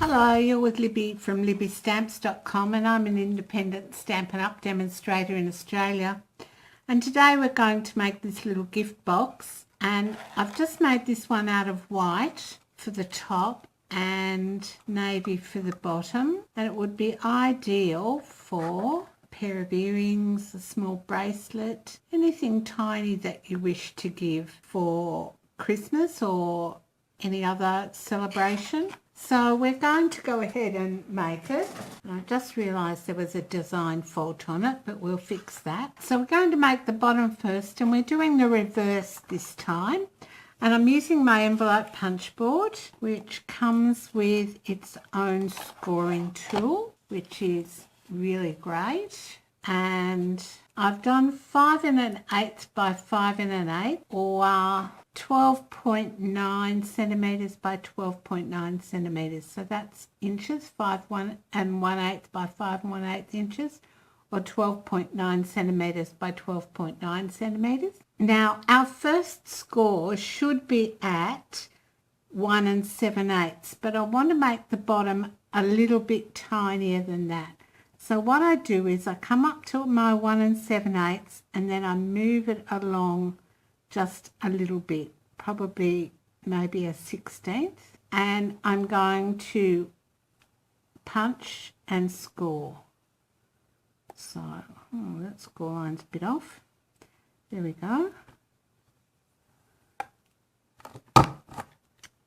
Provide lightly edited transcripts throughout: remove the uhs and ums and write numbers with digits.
Hello, you're with Libby from libbystamps.com and I'm an independent Stampin' Up demonstrator in Australia. And today we're going to make this little gift box, and I've just made this one out of white for the top and navy for the bottom, and it would be ideal for a pair of earrings, a small bracelet, anything tiny that you wish to give for Christmas or any other celebration. So we're going to go ahead and make it. And I just realised there was a design fault on it, but we'll fix that. So we're going to make the bottom first, and we're doing the reverse this time. And I'm using my envelope punch board, which comes with its own scoring tool, which is really great. And I've done 5 1/8 by 5 1/8, or 12.9 centimetres by 12.9 centimetres. So that's inches, 5 1/8 by 5 1/8 inches, or 12.9 centimetres by 12.9 centimetres. Now our first score should be at 1 7/8, but I want to make the bottom a little bit tinier than that. So what I do is I come up to my 1 7/8 and then I move it along just a little bit, probably maybe a 1/16, and I'm going to punch and score. So that score line's a bit off. There we go.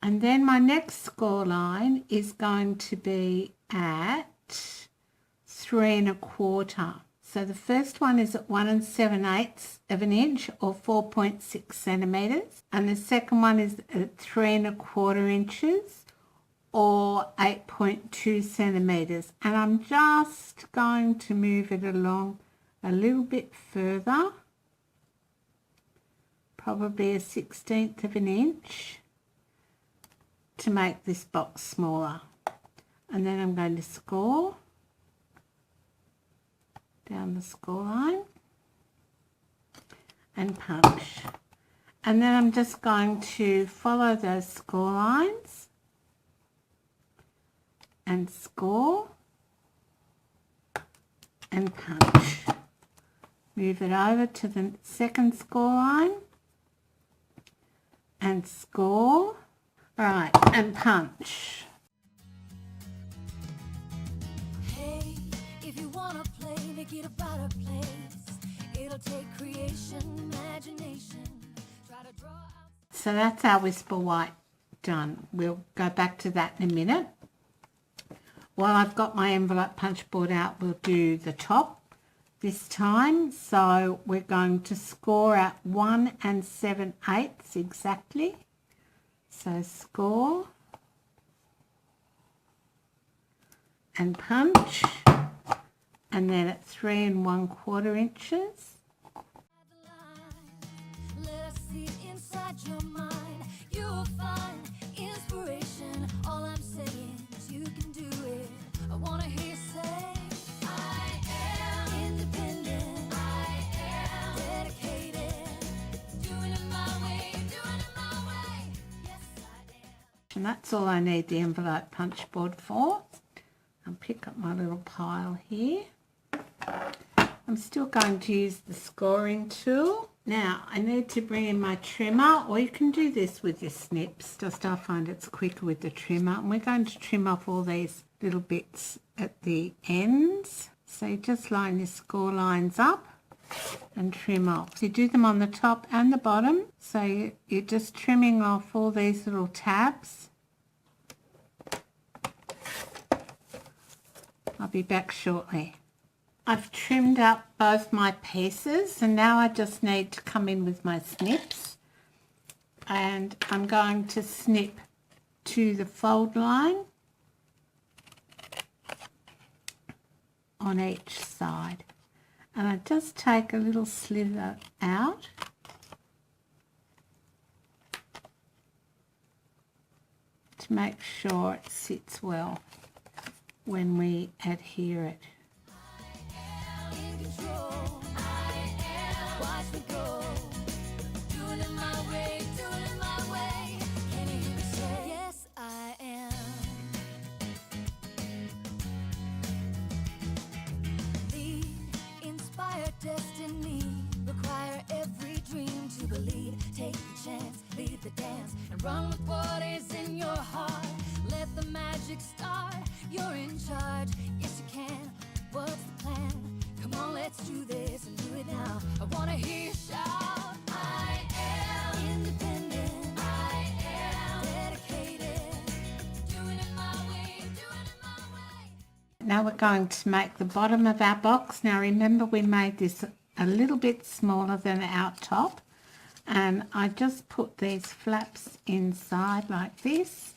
And then my next score line is going to be at 3 1/4. So the first one is at 1 7/8 of an inch, or 4.6 centimetres, and the second one is at 3 1/4 inches, or 8.2 centimetres. And I'm just going to move it along a little bit further, probably a 1/16 of an inch, to make this box smaller. And then I'm going to score down the score line and punch, and then I'm just going to follow those score lines and score and punch. Move it over to the second score line and score, right, and punch. Hey, if you want to play, make it about a place. It'll take creation, imagination. Try to draw out. So that's our whisper white done. We'll go back to that in a minute. While I've got my envelope punch board out, we'll do the top this time. So we're going to score at 1 7/8 exactly. So score and punch, and then at 3 1/4 inches. Let us see inside your mind. You'll find inspiration. All I'm saying is you can do it. I want to hear you say, I am independent. I am dedicated. Doing it my way, doing it my way. Yes, I am. And that's all I need the envelope punch board for. I'll pick up my little pile here. I'm still going to use the scoring tool. Now I need to bring in my trimmer, or you can do this with your snips, just I find it's quicker with the trimmer. And we're going to trim off all these little bits at the ends. So you just line your score lines up and trim off. So you do them on the top and the bottom. So you're just trimming off all these little tabs. I'll be back shortly. I've trimmed up both my pieces, and now I just need to come in with my snips, and I'm going to snip to the fold line on each side, and I just take a little slither out to make sure it sits well when we adhere it. In control. I am. Watch me go. Doing it my way, doing it my way. Can you hear me say, yes, I am. Run with what is in your heart. Let the magic start. You're in charge. Yes, you can. What's the plan? Come on, let's do this and do it now. I wanna hear you shout. I am independent. I am dedicated. Doing it my way. Doing it my way. Now we're going to make the bottom of our box. Now remember, we made this a little bit smaller than our top, and I just put these flaps inside like this,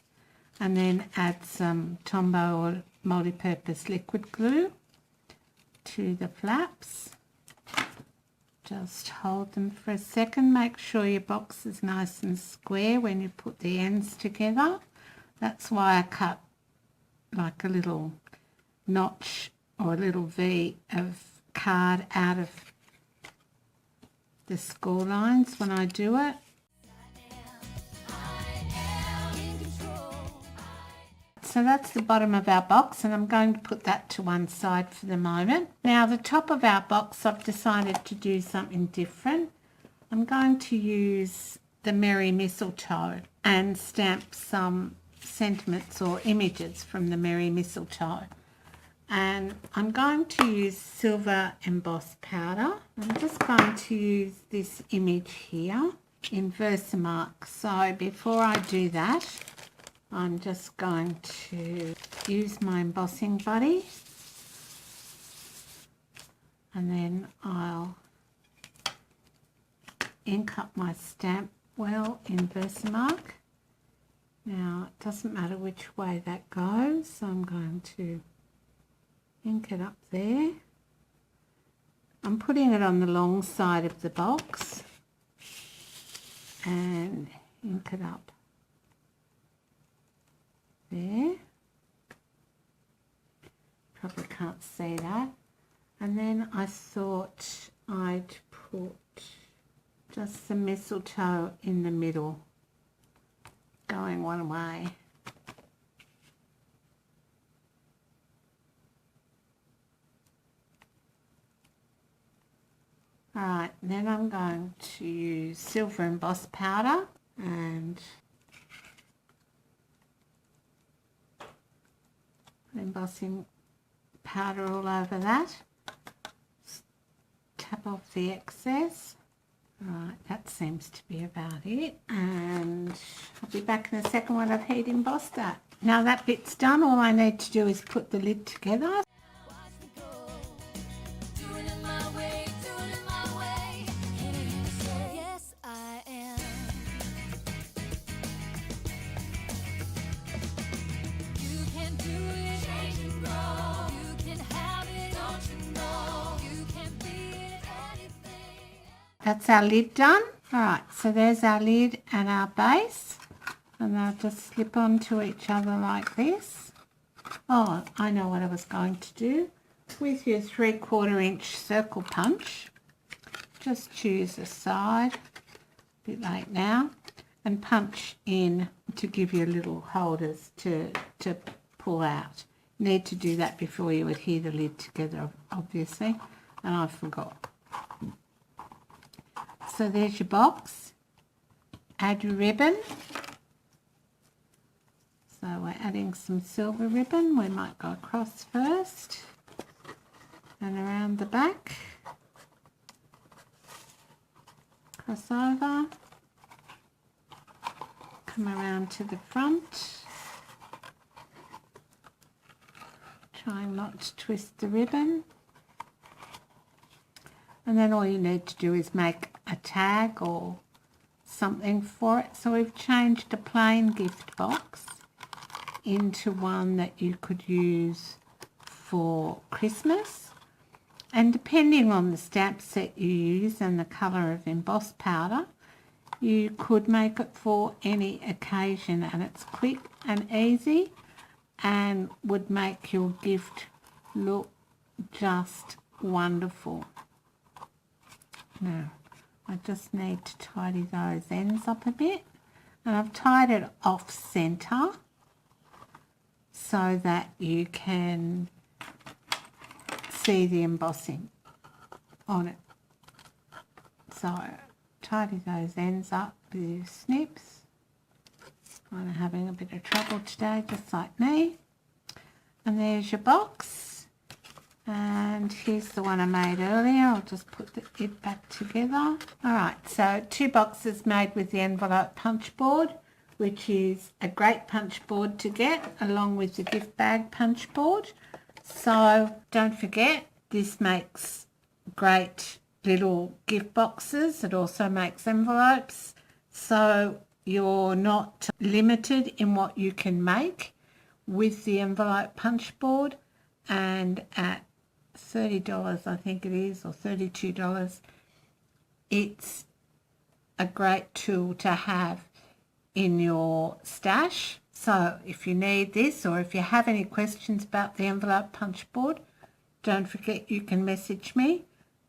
and then add some Tombow or multi-purpose liquid glue to the flaps. Just hold them for a second. Make sure your box is nice and square when you put the ends together. That's why I cut like a little notch or a little V of card out of the score lines when I do it. So that's the bottom of our box, and I'm going to put that to one side for the moment. Now the top of our box, I've decided to do something different. I'm going to use the Merry Mistletoe and stamp some sentiments or images from the Merry Mistletoe. And I'm going to use silver embossed powder. I'm just going to use this image here in Versamark. So before I do that, I'm just going to use my embossing buddy, and then I'll ink up my stamp well in Versamark. Now it doesn't matter which way that goes, so I'm going to ink it up there. I'm putting it on the long side of the box and ink it up there. Probably can't see that. And then I thought I'd put just some mistletoe in the middle, going one way. Alright, then I'm going to use silver embossed powder and embossing powder all over that. Tap off the excess. Right, that seems to be about it, and I'll be back in a second when I've heat embossed that. Now that bit's done, all I need to do is put the lid together. That's our lid done. Alright, so there's our lid and our base, and they'll just slip onto each other like this. Oh, I know what I was going to do. With your 3/4 inch circle punch, just choose a side, a bit like now, and punch in to give you little holders to pull out. You need to do that before you adhere the lid together, obviously, and I forgot. So there's your box. Add your ribbon. So we're adding some silver ribbon. We might go across first and around the back. Cross over. Come around to the front. Trying not to twist the ribbon. And then all you need to do is make a tag or something for it. So we've changed a plain gift box into one that you could use for Christmas. And depending on the stamp set you use and the colour of embossed powder, you could make it for any occasion, and it's quick and easy and would make your gift look just wonderful. Now, I just need to tidy those ends up a bit, and I've tied it off centre so that you can see the embossing on it. So tidy those ends up with your snips. kind of having a bit of trouble today, just like me. And there's your box. And here's the one I made earlier. I'll just put it back together. Alright, so 2 boxes made with the envelope punch board, which is a great punch board to get along with the gift bag punch board. So don't forget, this makes great little gift boxes. It also makes envelopes. So you're not limited in what you can make with the envelope punch board. And at $30, I think it is, or $32, it's a great tool to have in your stash. So if you need this, or if you have any questions about the envelope punch board, don't forget you can message me.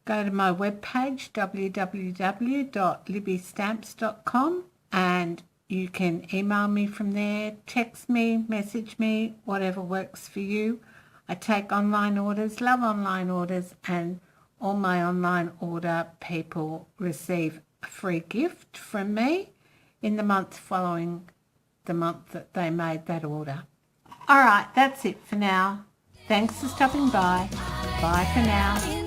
Go to my webpage, www.libbystamps.com, and you can email me from there, text me, message me, whatever works for you. I take online orders, love online orders, and all my online order people receive a free gift from me in the month following the month that they made that order. All right, that's it for now. Thanks for stopping by. Bye for now.